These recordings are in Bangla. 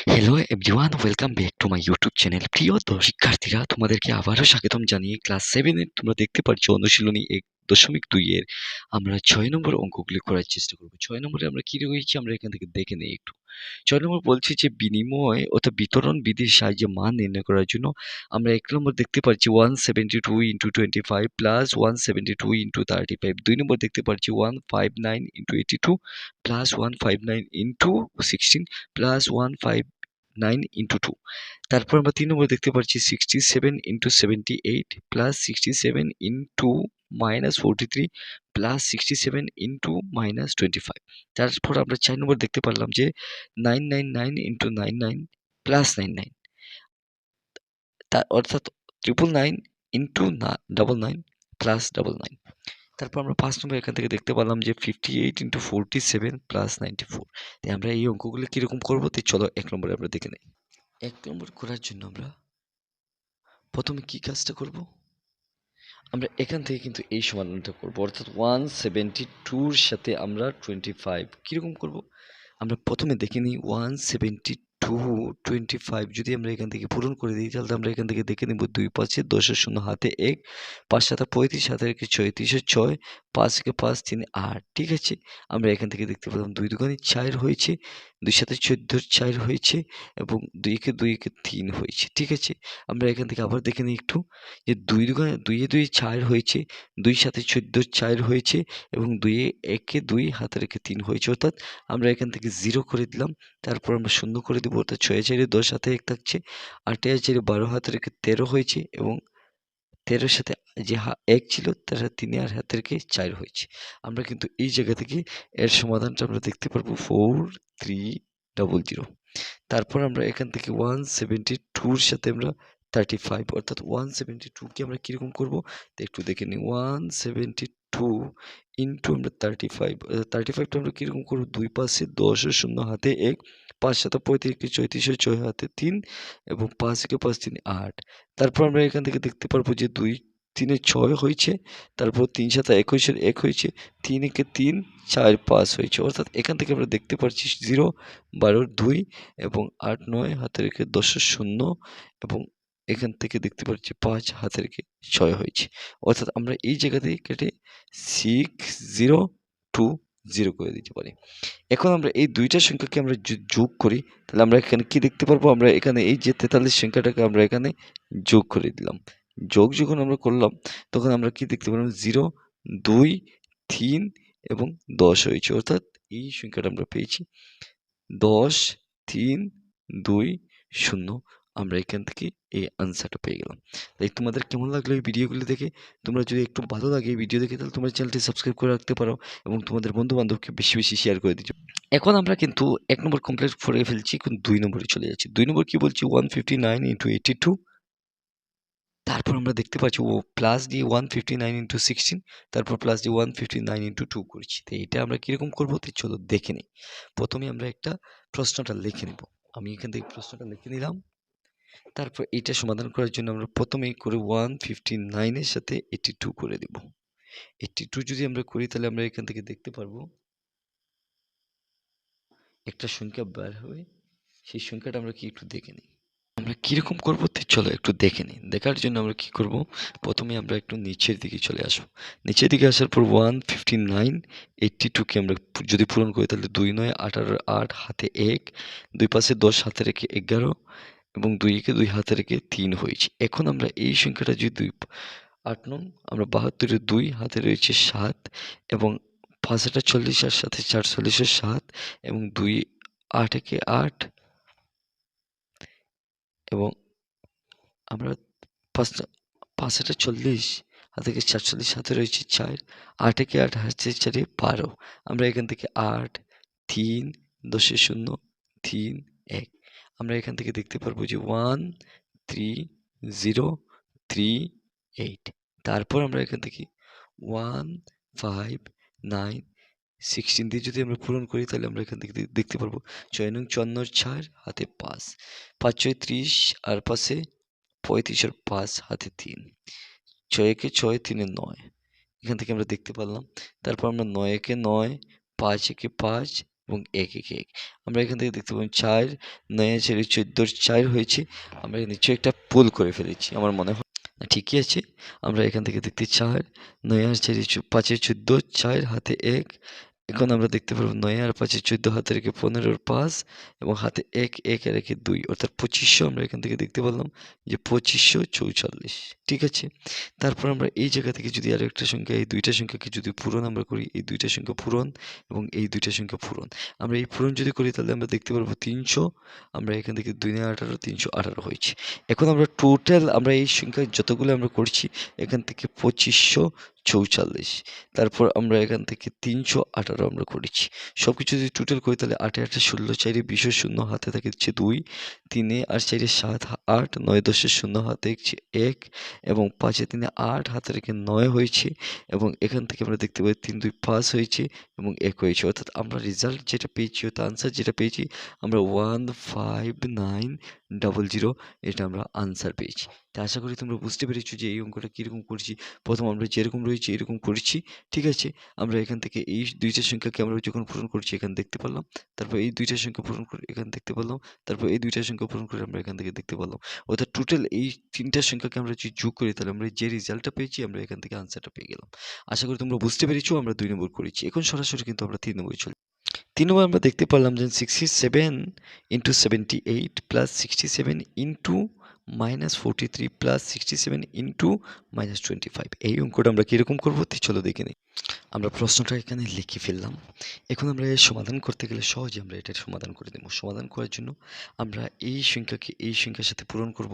Hello everyone, welcome back to my YouTube channel. প্রিয় শিক্ষার্থীরা, তোমাদেরকে আবারও স্বাগতম জানিয়ে ক্লাস 7 এর তোমরা দেখতে পাচ্ছ অনুশীলনী 1.2 এর আমরা 6 নম্বর অঙ্কগুলি করার চেষ্টা করব। 6 নম্বরে আমরা কি রয়েছি আমরা এখান থেকে দেখে নেই একটু। 6 নম্বর বলছি যে বিনিময় অর্থাৎ বিতরণ বিধির সাহায্যে মান নির্ণয় করার জন্য আমরা 1 নম্বর দেখতে পাচ্ছি 172 ইন্টু 25 প্লাস 172 ইন্টু 35। 2 নম্বর দেখতে পাচ্ছি 159 into 82 plus 159 into 16 plus 159 into 2। তারপর আমরা 3 নম্বরে দেখতে পাচ্ছি 67 into 78 plus 67 into -43 plus 67 into -25। তারপর আমরা 4 নম্বর দেখতে পারলাম যে 999 ইন্টু 99 প্লাস 99 অর্থাৎ 999 ইন্টু 99 প্লাস 99। তারপর আমরা 5 নম্বর এখান থেকে দেখতে পারলাম যে 58 ইন্টু 47 প্লাস 94। তাই আমরা এই অঙ্কগুলো কিরকম করবো তো চলো 1 নম্বরে আমরা দেখে নিই। 1 নম্বর করার জন্য আমরা প্রথমে কি কাজটা করব, আমরা এখান থেকে কিন্তু এই সমাধানটা করব, অর্থাৎ 172 এর সাথে আমরা 25 কিরকম করব। আমরা প্রথমে দেখে নিই 172 25 যদি আমরা এখান থেকে পূরণ করে দিই তাহলে আমরা এখান থেকে দেখে নিব 2 পাঁচে 10 শূন্য হাতে 1 5 7 35 হাতে রেখে 36 6 5 কে 5 3 8। ঠিক আছে, আমরা এখান থেকে দেখতে পেলাম 2 দুগুণে 4 হয়েছে, 2 সাথে 14 4 হয়েছে এবং 2 কে 2 কে 3 হয়েছে। ঠিক আছে, আমরা এখান থেকে আবার দেখে নিই একটু যে 2 দুগুণে 2 এ 2 4 হয়েছে, 2 সাথে 14 4 হয়েছে এবং 2 এ 1 কে 2 হাতে রেখে 3 হয়েছে, অর্থাৎ আমরা এখান থেকে 0 করে দিলাম। তারপর আমরা 0 করে দিব, অর্থাৎ 6 4 10 হাতে 1 থাকছে, 8 4 12 হাতে রেখে 13 হয়েছে এবং 13 সাথে যে 1 ছিল তার 3 আর হাতে রেখে 4 হয়েছে। আমরা কিন্তু এই জায়গা থেকে এর সমাধানটা আমরা দেখতে পারবো 4300। তারপর আমরা এখান থেকে 172 এর সাথে আমরা 35 অর্থাৎ 172 কে আমরা কিরকম করব তো একটু দেখে নিই। 172 ইন্টু আমরা 35, 35 টা আমরা কিরকম করব, 2 পাশে 10 ও 0 হাতে 1 5 7 35 34 6 হাতে 3 এবং 5 কে 5 3 8। তারপর আমরা এখান থেকে দেখতে পারবো যে 2 3 এ 6 হয়েছে, তারপর 3 7 21 এর 1 হয়েছে, 3 একে 3 4 5 হয়েছে, অর্থাৎ এখান থেকে আমরা দেখতে পাচ্ছি 0 12 2 এবং 8 9 হাতে রেখে 10 শূন্য এবং এখান থেকে দেখতে পাচ্ছি 5 হাতে রেখে 6 হয়েছে, অর্থাৎ আমরা এই জায়গা থেকে কেটে 6020 করে দিতে পারি। এখন আমরা এই দুইটা সংখ্যাকে আমরা যোগ করি তাহলে আমরা এখানে কি দেখতে পারবো, আমরা এখানে এই যে 43 সংখ্যাটাকে আমরা এখানে যোগ করে দিলাম। যোগ যখন আমরা করলাম তখন আমরা কি দেখতে পেলাম 0 2 3 এবং 10 হয়েছে, অর্থাৎ এই সংখ্যাটা আমরা পেয়েছি 10 3 2 0। আমরা এখান থেকে এই আনসারটা পেয়ে গেলাম। তাই তোমাদের কেমন লাগলো এই ভিডিওগুলো দেখে? তোমরা যদি একটু ভালো লাগে এই ভিডিও দেখে তাহলে তোমার চ্যানেলটি সাবস্ক্রাইব করে রাখতে পারো এবং তোমাদের বন্ধু বান্ধবকে বেশি বেশি শেয়ার করে দিচ্ছ। এখন আমরা কিন্তু 1 নম্বর কমপ্লিট করে ফেলছি, এখন 2 নম্বরে চলে যাচ্ছি। 2 নম্বর কি বলছি 159 ইন্টু 82। তারপর আমরা দেখতে পাচ্ছি ও প্লাস দিয়ে 159 ইন্টু 16, তারপর প্লাস দিয়ে 159 ইন্টু 2 করছি। তো এটা আমরা কিরকম করবো তো চলো দেখে নিই। প্রথমে আমরা একটা প্রশ্নটা লিখে নিব। আমি এখান থেকে প্রশ্নটা লিখে নিলাম। তারপর এটা সমাধান করার জন্য আমরা প্রথমেই করে 159 এর সাথে 82 করে দেব। 82 যদি আমরা করি তাহলে আমরা এখান থেকে দেখতে পারবো একটা সংখ্যা বের হবে। সেই সংখ্যাটা আমরা কি একটু দেখে নিই। আমরা কিরকম করবো তো চলো একটু দেখে নিই। দেখার জন্য আমরা কি করব, প্রথমে আমরা একটু নিচের দিকে চলে আসবো। নিচের দিকে আসার পর 159 82 কে আমরা যদি পূরণ করি তাহলে 2 9 18 8 হাতে 1 2 পাশে 10 হাতে রেখে 11 এবং 2 কে 2 হাতে রেখে 3 হয়েছে। এখন আমরা এই সংখ্যাটা যদি 8 নং আমরা 72 এর 2 হাতে রয়েছে 7 এবং 5 এটা 40 আর সাথে 4 40 এর 7 এবং 2 8 একে 8 এবং আমরা 5 এটা 40 হাত থেকে ৪৪ হাতে রয়েছে 4 8 একে 8 হাতে 4 12। আমরা এখান থেকে 8 3 10 0 3 1 আমরা এখান থেকে দেখতে পারবো যে 1 3 0 3 8। তারপর আমরা এখান থেকে 1 5 9 16 দিয়ে যদি আমরা পূরণ করি তাহলে আমরা এখান থেকে দেখতে পারবো 6 নং 54 4 হাতে 5 5 6 30 আর পাশে 35 আর 5 হাতে 3 6 একে 6 3 এ 9। এখান থেকে আমরা দেখতে পারলাম। তারপর আমরা 9 একে 9 5 একে 5 এবং ১ ১ ১ আমরা এখান থেকে দেখতে পাবেন ৪ ৯ 4 14 4 হয়েছে। আমরা নিশ্চয়ই একটা ভুল করে ফেলেছি আমার মনে হয়। ঠিকই আছে। আমরা এখান থেকে দেখতে ৪ ৯ আর ৪ ৫ এর ১৪ ৪ হাতে ১। এখন আমরা দেখতে পারবো ৯ আর ৫ এর ১৪ হাতে রেখে ১৫ এর ৫ এবং হাতে ১ ১ এ রেখে ২ অর্থাৎ ২৫০০ আমরা এখান থেকে দেখতে পারলাম যে ২৫৪৪। ঠিক আছে। তারপর আমরা এই জায়গা থেকে যদি আরেকটা সংখ্যা এই দুইটা সংখ্যাকে যদি পূরণ আমরা করি, এই দুইটা সংখ্যা পূরণ এবং এই দুইটা সংখ্যা পূরণ। আমরা এই পূরণ যদি করি তাহলে আমরা দেখতে পারবো ৩০০। আমরা এখান থেকে ২ ৯ ১৮ ৩১৮ হয়েছে। এখন আমরা টোটাল আমরা এই সংখ্যা যতগুলো আমরা করছি এখান থেকে ২৫৪৪। তারপর আমরা এখান থেকে ৩১৮ আমরা করেছি। সবকিছু যদি টোটাল করি তাহলে ৮ এ ৮ ১৬ ৪ এ ২০ শূন্য হাতে থাকে হচ্ছে ২ ৩ এ আর ৪ এ ৭ ৮ ৯ ১০ এর শূন্য হাতে হচ্ছে ১ এবং ৫ এ ৩ এ ৮ হাতে রেখে ৯ হয়েছে এবং এখান থেকে আমরা দেখতে পাই ৩ ২ ৫ হয়েছে এবং ১ হয়েছে। অর্থাৎ আমরা রেজাল্ট যেটা পেয়েছি অর্থাৎ আনসার যেটা পেয়েছি আমরা 15900 এটা আমরা আনসার পেয়েছি। তো আশা করি তোমরা বুঝতে পেরেছো যে এই অঙ্কটা কীরকম করেছি। প্রথম আমরা যেরকম রয়েছে এরকম করেছি। ঠিক আছে। আমরা এখান থেকে এই দুইটা সংখ্যাকে আমরা যখন পূরণ করছি এখানে দেখতে পারলাম। তারপর এই দুইটা সংখ্যা পূরণ করে এখানে দেখতে পারলাম। তারপর এই দুইটা সংখ্যা পূরণ করে আমরা এখান থেকে দেখতে পারলাম। অর্থাৎ টোটাল এই ৩টা সংখ্যাকে আমরা যদি যোগ করি তাহলে আমরা যে রেজাল্টটা পেয়েছি আমরা এখান থেকে আনসারটা পেয়ে গেলাম। আশা করি তোমরা বুঝতে পেরেছো। আমরা ২ নম্বর করেছি। এখন সরাসরি কিন্তু আমরা ৩ নম্বরে চলি। ৩ নম্বর আমরা দেখতে পারলাম যে 67 into 78 plus 67 into -43 plus 67 into -25 এই অঙ্কটা আমরা কিরকম করবো চলো দেখে নিই। আমরা প্রশ্নটা এখানে লিখে ফেললাম। এখন আমরা এর সমাধান করতে গেলে সহজে আমরা এটার সমাধান করে দেব। সমাধান করার জন্য আমরা এই সংখ্যাকে এই সংখ্যার সাথে পূরণ করব,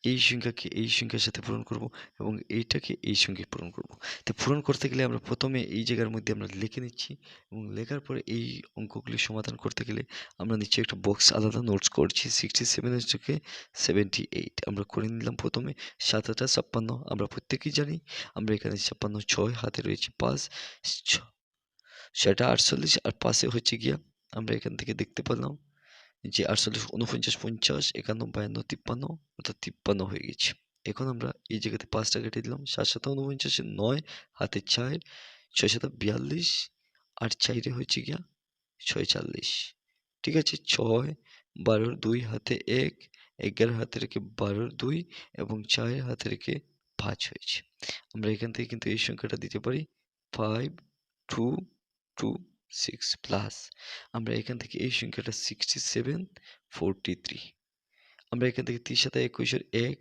এই সংখ্যাকে এই সংখ্যার সাথে পূরণ করব এবং এইটাকে এই সংখ্যায় পূরণ করব। তো পূরণ করতে গেলে আমরা প্রথমে এই জায়গার মধ্যে আমরা লিখে নিচ্ছি এবং লেখার পরে এই অঙ্কগুলি সমাধান করতে গেলে আমরা নিশ্চয়ই একটা বক্স আলাদা নোটস করছি। 67 এর থেকে 78 আমরা করে নিলাম প্রথমে। ৭ আটা ৫৬ আমরা প্রত্যেকেই জানি। আমরা এখানে ৫৬ ৬ হাতে রয়েছে ৫ সেটা ৪৮ আর পাশে হচ্ছে গিয়া আমরা এখান থেকে দেখতে পেলাম যে ৪৮ ৪৯ ৫০ ৫১ ৫২ ৫৩ অর্থাৎ ৫৩ হয়ে গেছে। এখন আমরা এই জায়গাতে ৫টা কেটে দিলাম। ৭ ৭ ৪৯ ৯ হাতে ৪ ৬ ৭ ৪২ আর ৪ হচ্ছে গিয়া ৪৬। ঠিক আছে। ৬ ১২ ২ হাতে ১ ১১ হাতে রেখে ১২ ২ এবং ৪ হাতে রেখে ৫ হয়েছে। আমরা এখান থেকে কিন্তু এই সংখ্যাটা দিতে পারি ৫ 2 2 6 প্লাস আমরা এখান থেকে এই সংখ্যাটা 67 43 আমরা এখান থেকে ৩০ সাথে ২১ এর ১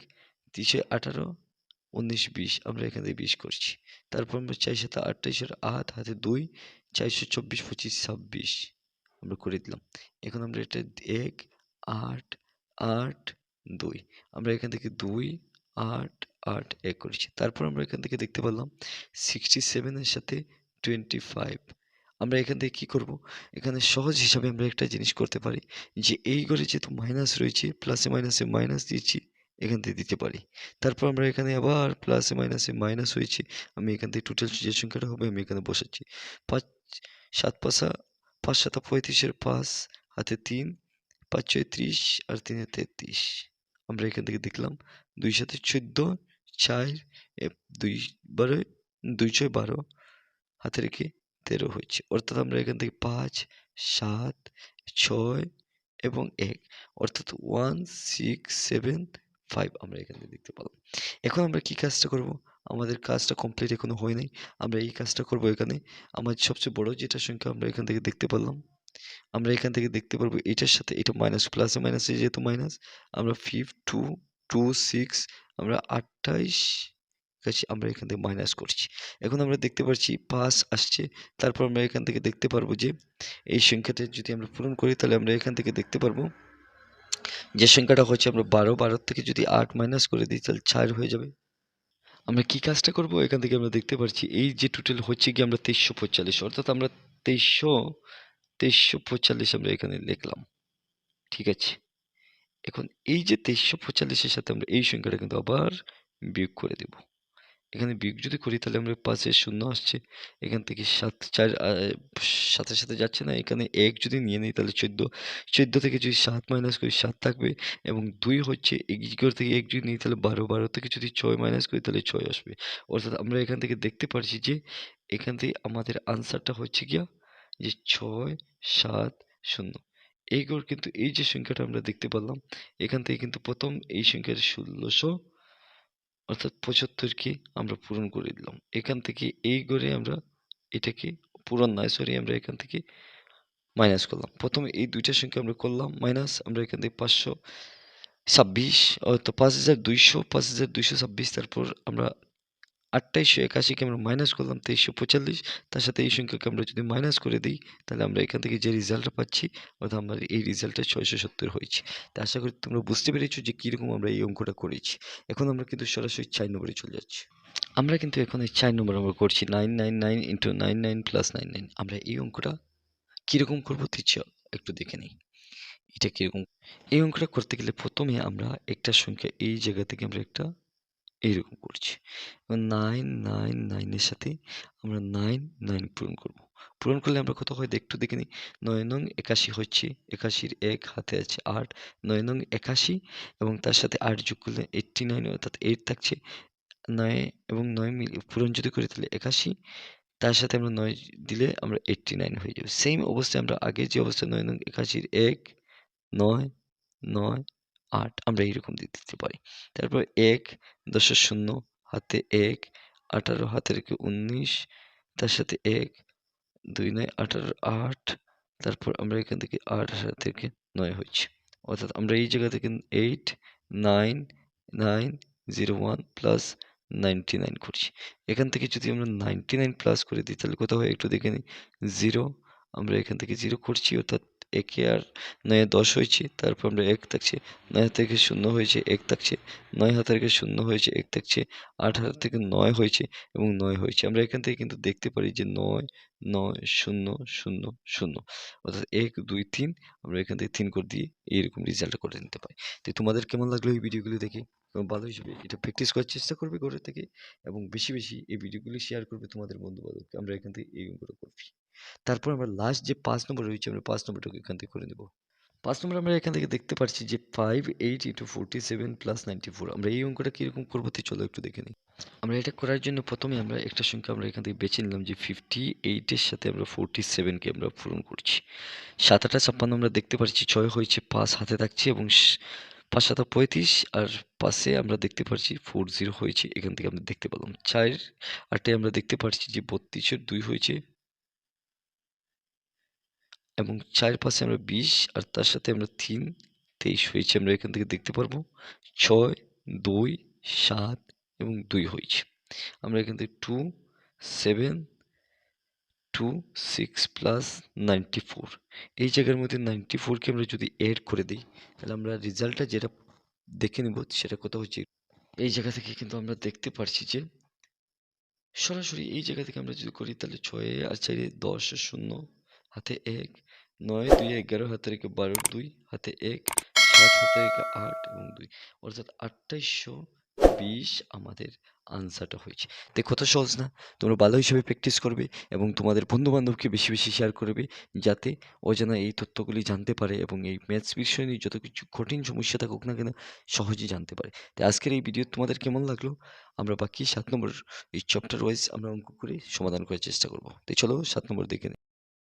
৩০ 18 ১৯ ২০ আমরা এখান থেকে ২০ করছি। তারপর আমরা ৪ সাথে ২৮ এর ৮ হাতে ২ ৪২৪ ২৫ ২৬ আমরা করে দিলাম। এখন আমরা এটা ১ ৮ ৮ ২ আমরা এখান থেকে ২ ৮ ৮ ১ করেছি। তারপর আমরা এখান থেকে দেখতে পেলাম 67 এর সাথে 25 আমরা এখান থেকে কি করব? এখানে সহজ হিসাবে আমরা একটা জিনিস করতে পারি যে এই ঘরে যেহেতু মাইনাস রয়েছে প্লাসে মাইনাসে মাইনাস দিয়েছি এখান থেকে দিতে পারি। তারপর আমরা এখানে আবার প্লাসে মাইনাসে মাইনাস হয়েছে আমি এখান থেকে টোটাল যে সংখ্যাটা হবে আমি এখানে বসাচ্ছি। ৫ ৭ ৫ ৫ ৭ ৩৫ এর ৫ হাতে ৩ ৫ ৬ ৩০ আর ৩ এ ৩৩ আমরা এখান থেকে দেখলাম ২ সাথে ১৪ ৪ ২ বারে ২ ৬ ১২ হাতে রেখে ১৩ হয়েছে। অর্থাৎ আমরা এখান থেকে ৫ ৭ ৬ এবং ১ অর্থাৎ ১ ৬ ৭ ৫ আমরা এখান থেকে দেখতে পেলাম। এখন আমরা কি কাজটা করব? আমাদের কাজটা কমপ্লিট এখনো হয় নাই। আমরা এই কাজটা করব এখানে। আমার সবচেয়ে বড় যেটা সংখ্যা আমরা এখান থেকে দেখতে পারলাম। আমরা এখান থেকে দেখতে পারবো এটার সাথে এটা মাইনাস প্লাসে মাইনাসে যেহেতু মাইনাস আমরা 5 2 2 6 আমরা ২৮ কাছে আমরা এখান থেকে মাইনাস করছি। এখন আমরা দেখতে পাচ্ছি ৫ আসছে। তারপর আমরা এখান থেকে দেখতে পারবো যে এই সংখ্যাটা যদি আমরা পূরণ করি তাহলে আমরা এখান থেকে দেখতে পারবো যে সংখ্যাটা হচ্ছে আমরা ১২ ১২ থেকে যদি ৮ মাইনাস করে দিই তাহলে ৪ হয়ে যাবে। আমরা কি কাজটা করব? এখান থেকে আমরা দেখতে পাচ্ছি এই যে টোটাল হচ্ছে গিয়ে আমরা ২৩৪৫ অর্থাৎ আমরা ২৩৪৫ আমরা এখানে লিখলাম। ঠিক আছে। এখন এই যে ২৩৪৫ এর সাথে আমরা এই সংখ্যাটা কিন্তু আবার বিয়োগ করে দেব। এখানে বিয়োগ যদি করি তাহলে আমরা ৫ এর ০ আসছে। এখান থেকে ৭ ৪ সাথে, সাথে যাচ্ছে না। এখানে ১ যদি নিয়ে নিই তাহলে ১৪ ১৪ থেকে যদি ৭ মাইনাস করি ৭ থাকবে এবং ২ হচ্ছে এই ঘর থেকে ১ যদি নিই তাহলে ১২ ১২ থেকে যদি ৬ মাইনাস করি তাহলে ৬ আসবে। অর্থাৎ আমরা এখান থেকে দেখতে পারছি যে এখান থেকে আমাদের আনসারটা হচ্ছে গিয়া যে 670 এইগুলোর কিন্তু এই যে সংখ্যাটা আমরা দেখতে পারলাম এখান থেকে কিন্তু প্রথম এই সংখ্যার 1600 অর্থাৎ 75কে আমরা পূরণ করে দিলাম এখান থেকে এই করে আমরা এটাকে পূরণ নয় সরি আমরা এখান থেকে মাইনাস করলাম প্রথমে এই দুইটা সংখ্যা আমরা করলাম মাইনাস আমরা এখান থেকে 526 অর্থাৎ 5226 তারপর আমরা 2881কে আমরা মাইনাস করলাম 2345 তার সাথে এই সংখ্যাকে আমরা যদি মাইনাস করে দিই তাহলে আমরা এখান থেকে যে রেজাল্টটা পাচ্ছি অর্থাৎ আমার এই রেজাল্টটা 670 হয়েছে তো আশা করি তোমরা বুঝতে পেরেছো যে কীরকম আমরা এই অঙ্কটা করেছি এখন আমরা কিন্তু সরাসরি 4 নম্বরে চলে যাচ্ছি আমরা কিন্তু এখন এই 4 নম্বর আমরা করছি 999 ইন্টু 99 প্লাস 99 আমরা এই অঙ্কটা কীরকম করবো একটু দেখে নিই এটা কীরকম এই অঙ্কটা করতে গেলে প্রথমে আমরা একটা সংখ্যা এই জায়গা থেকে আমরা একটা এইরকম করছি 999 এর সাথে আমরা 99 পূরণ করব পূরণ করলে আমরা কত হয় একটু দেখে নিই 9 নং 81 হচ্ছে 81-র 1 হাতে আছে 8 9 নং 81 এবং তার সাথে 8 যোগ করলে 89 অর্থাৎ 8 থাকছে 9 এবং 9 মিলে পূরণ যদি করি তাহলে 81 তার সাথে আমরা 9 দিলে আমরা 89 হয়ে যাবে সেম অবস্থায় আমরা আগে যে অবস্থা 9 নং 81-র 1 9 9 8 আমরা এইরকম দিতে পারি তারপর 1 10 শূন্য হাতে 1 18 হাতে রেখে 19 তার সাথে 1 2 9 18 8 তারপর আমরা এখান থেকে 8 হাতে রেখে 9 হচ্ছে অর্থাৎ আমরা এই জায়গা থেকে 8 9 9 0 1 প্লাস 99 করছি এখান থেকে যদি আমরা 99 প্লাস করে দিই তাহলে কত হয় একটু দেখে নিই 0 আমরা এখান থেকে 0 করছি অর্থাৎ একে আর 9 10 হয়েছে তারপর আমরা 1 থাকছে 9 হাত থেকে 0 হয়েছে 1 থাকছে 9 হাত থেকে 0 হয়েছে 1 থাকছে 8 হাত থেকে 9 হয়েছে এবং 9 হয়েছে আমরা এখান থেকে কিন্তু দেখতে পারি যে 9 9 0 0 0 অর্থাৎ 1 2 3 আমরা এখান থেকে 3 করে দিয়ে এইরকম রেজাল্ট করে নিতে পারি তো তোমাদের কেমন লাগলো এই ভিডিওগুলো দেখে ভালো হিসেবে এটা প্র্যাকটিস করার চেষ্টা করবে ঘরে থেকে এবং বেশি বেশি এই ভিডিওগুলি শেয়ার করবে তোমাদের বন্ধু বান্ধবকে আমরা এখান থেকে এই অঙ্কটা করছি তারপর আমরা লাস্ট যে 5 নম্বর রয়েছে আমরা 5 নম্বরটাকে এখান থেকে করে নেব 5 নম্বর আমরা এখান থেকে দেখতে পাচ্ছি যে 58 ইন্টু 47 প্লাস 94 আমরা এই অঙ্কটা কিরকম করবো তো চলো একটু দেখে নিই আমরা এটা করার জন্য প্রথমে আমরা একটা সংখ্যা আমরা এখান থেকে বেছে নিলাম যে 58 এর সাথে আমরা 47 কে আমরা পূরণ করছি 7 8 56 আমরা দেখতে পাচ্ছি 6 হয়েছে 5 হাতে থাকছে এবং 5 7 35 আর পাশে আমরা দেখতে পাচ্ছি 40 হয়েছে এখান থেকে আমরা দেখতে পেলাম 4 8 আমরা দেখতে পাচ্ছি যে 32 এর 2 হয়েছে এবং 4 পাশে আমরা 20 আর তার সাথে আমরা 3 23 হয়েছে আমরা এখান থেকে দেখতে পারবো 6 2 7 এবং 2 হয়েছে আমরা এখান থেকে 2 7 2 6 প্লাস 94 এই জায়গার মধ্যে 94 কে আমরা যদি এড করে দিই তাহলে আমরা রেজাল্টটা যেটা দেখে নিব সেটা কত হচ্ছে এই জায়গা থেকে কিন্তু আমরা দেখতে পারছি যে সরাসরি এই জায়গা থেকে আমরা যদি করি তাহলে 6 আর 4 10 0 হাতে 1 9 2 11 হাতে রেখে 12 2 হাতে 1 7 হাতে রেখে 8 এবং 2 অর্থাৎ 2820 আমাদের আনসারটা হয়েছে দেখ কত সহজ না তোমরা ভালো হিসেবে প্র্যাকটিস করবে এবং তোমাদের বন্ধু বান্ধবকে বেশি বেশি শেয়ার করবে যাতে ও যেন এই তথ্যগুলি জানতে পারে এবং এই ম্যাথস বিষয় নিয়ে যত কিছু কঠিন সমস্যা থাকুক না কেন সহজেই জানতে পারে তাই আজকের এই ভিডিও তোমাদের কেমন লাগলো আমরা বাকি 7 নম্বর এই চ্যাপ্টার ওয়াইজ আমরা অঙ্ক করে সমাধান করার চেষ্টা করব তাই চলো 7 নম্বর দেখে